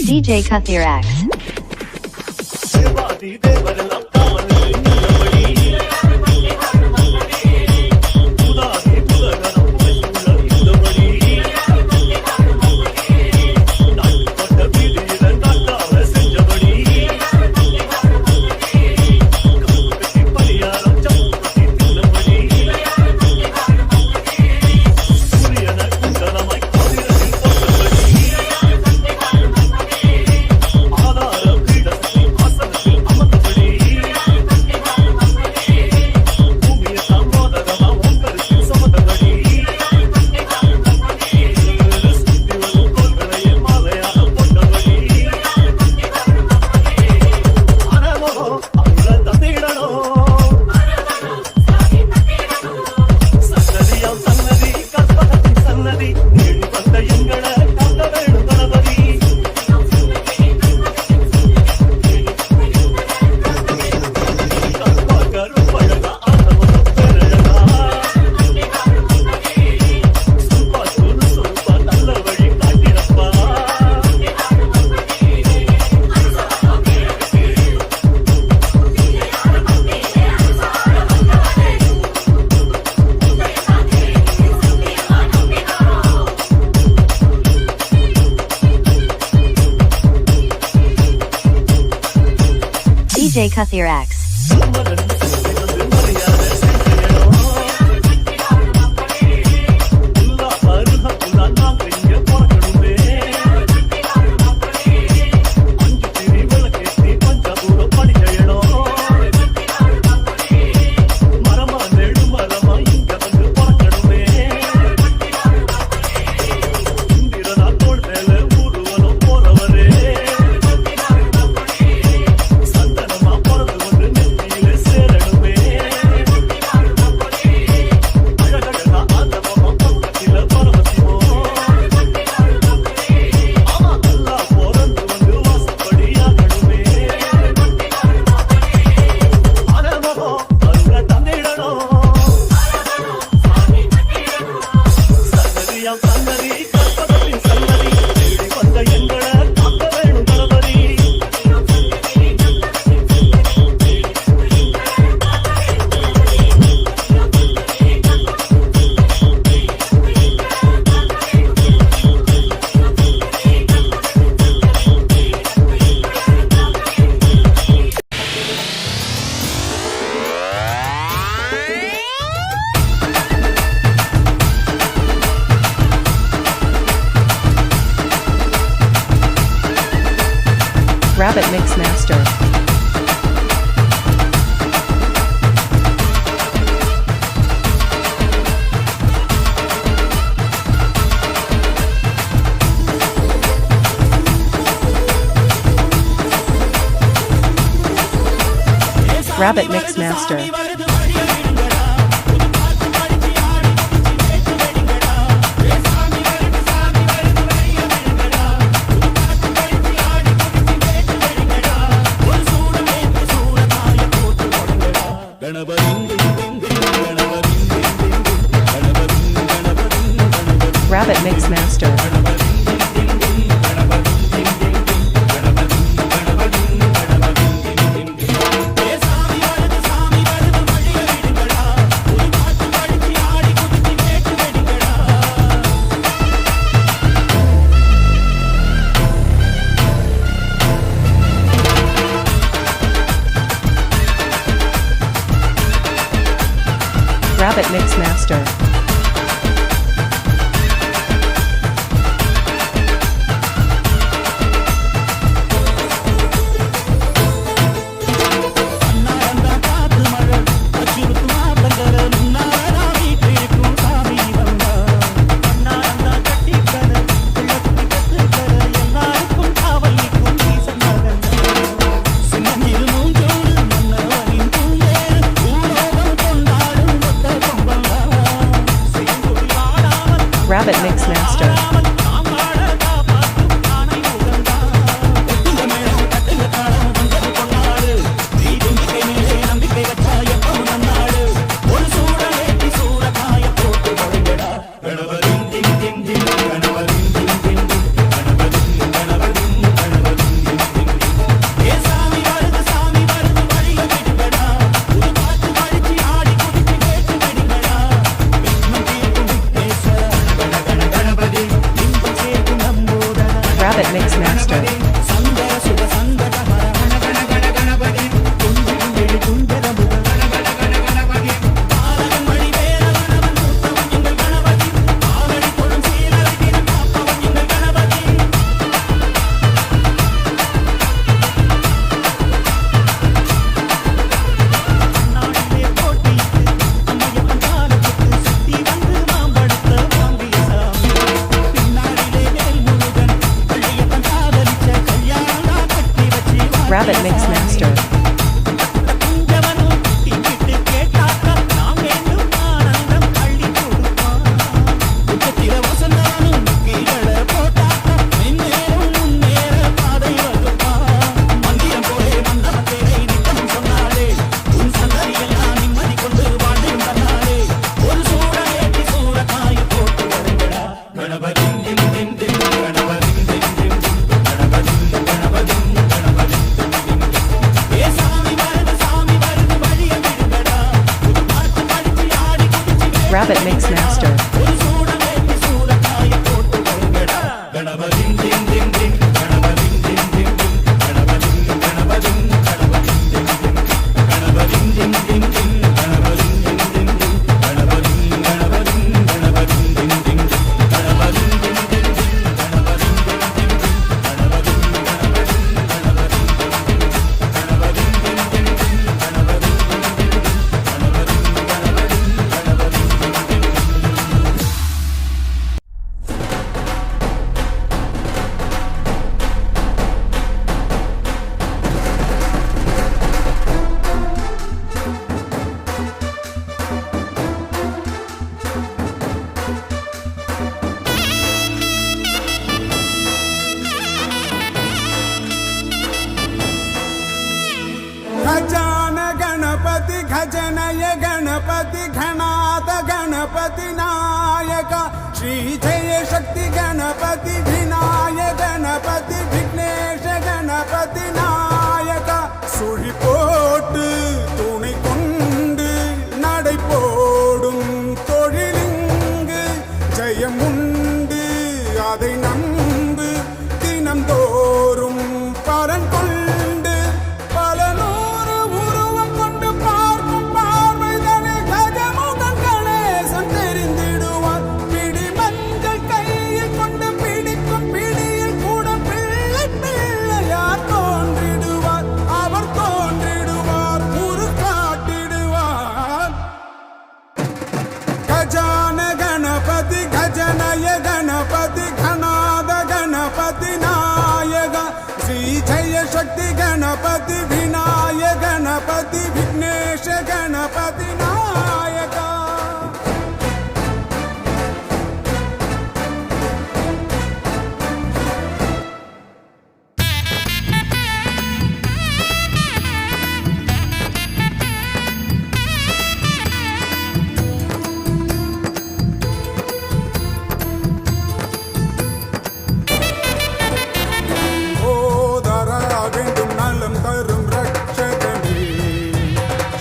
DJ Kathir X. DJ Kathir X. Rabbit Mix Master. Rabbit Mix Master. Rabbit Mix Master. Rabbit Mix Master. Rabbit Mix Master. Rabbit Mix Master. Rabbit Mix Master. Ganpati खजनय Ganpati घनाद Ganpati नायक श्री जय शक्ति गणपति विनाय गणपति विघ्नेश गणपति नायक सुழி போட்டு துணை கொண்டு நடை போடும் தொழிலிங்கு ஜெயமுண்டு அதை நம்பு தினம்தோறும் பரன் கொண்டு பல நூறு உருவம் கொண்டு பார்க்கும் பார்வைதனை கஜமுகன் கணேசன் தெரிந்திடுவார் பிடி மஞ்சள் கையில் கொண்டு பிடிக்கும் பிடியில் கூட பிள்ளை பிள்ளையார் தோன்றிடுவார் அவர் தோன்றிடுவார் உரு காட்டிடுவார் கஜான கணபதி கஜனய கணபதி घनाद गणपति नायक श्री जय शक्ति गणपति विनाय गणपति विघ्नेश गणपति नायक தரும் ரட்சகனே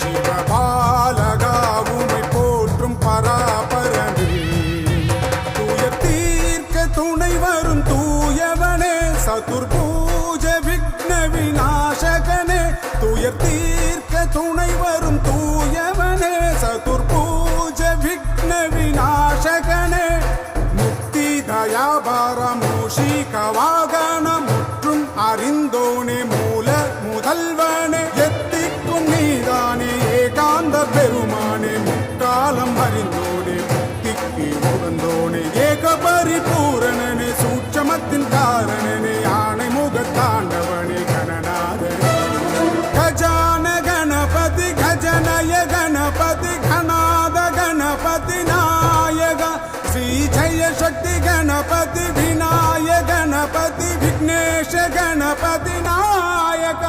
சிவபாலகா உமை போற்றும் பராபரனே தூய தீர்க்க துணை வரும் தூயவனே சதுர்பூஜ விக்ன விநாசகனே தூய தீர்க்க துணை வரும் தூயவனே சதுர்பூஜ விக்ன விநாசகனே முக்தி தயாபார மூஷிக வாகன முற்றும் அறிந்தோனே மூல முதல்வனே எத்திக்கும் நீதானே ஏகாந்த பெருமானே முக்காலம் அறிந்தோனே முக்திக்கு உகந்தோனே ஏக பரிபூரணனே சூட்சமத்தின் காரணனே ஆணை முகத்தாண்டவனே கணநாதனே கஜான கணபதி கஜனய கணபதி घनाद गणपति नायक श्री जय शक्ति गणपति विनाय गणपति विघ्नेश गणपति नायक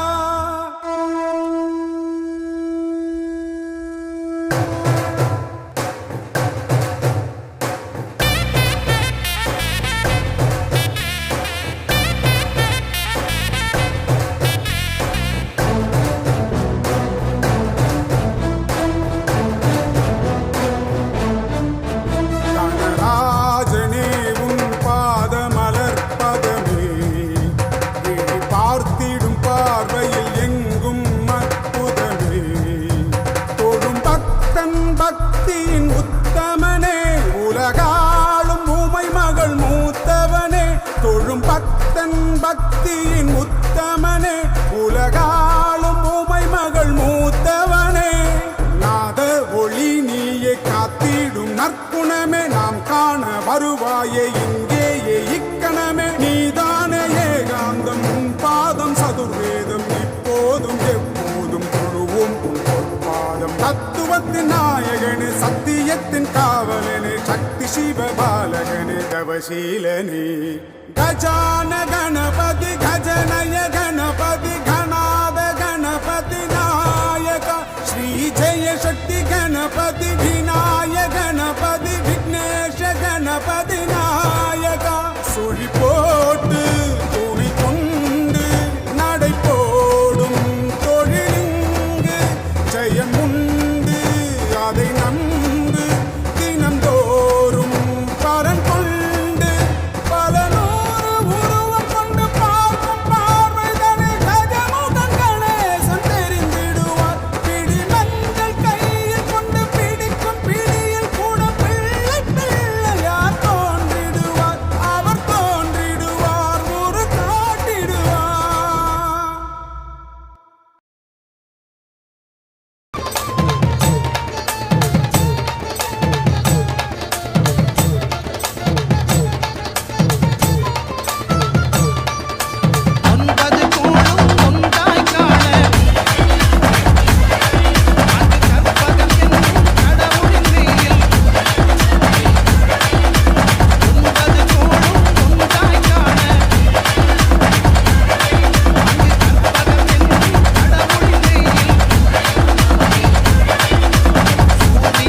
ராஜனே உன் பாத மலர் பதமே பக்தியின் உத்தமனே உலகாளும் உமை மகள் மூத்தவனே நாத ஒளி நீயே காத்திடும் நற்குணமே நாம் காண வருவாயே இங்கேயே இக்கணமே நீதானே ஏகாந்தம் உன் பாதம் சதுர்வேதம் இப்போதும் எப்போதும் தொழுவோம் உன் பொற்பாதம் தத்துவத்தின் நாயகனே சத்தியத்தின் காவலனே சக்தி சிவபாலகனே தவசீலனே கஜானகன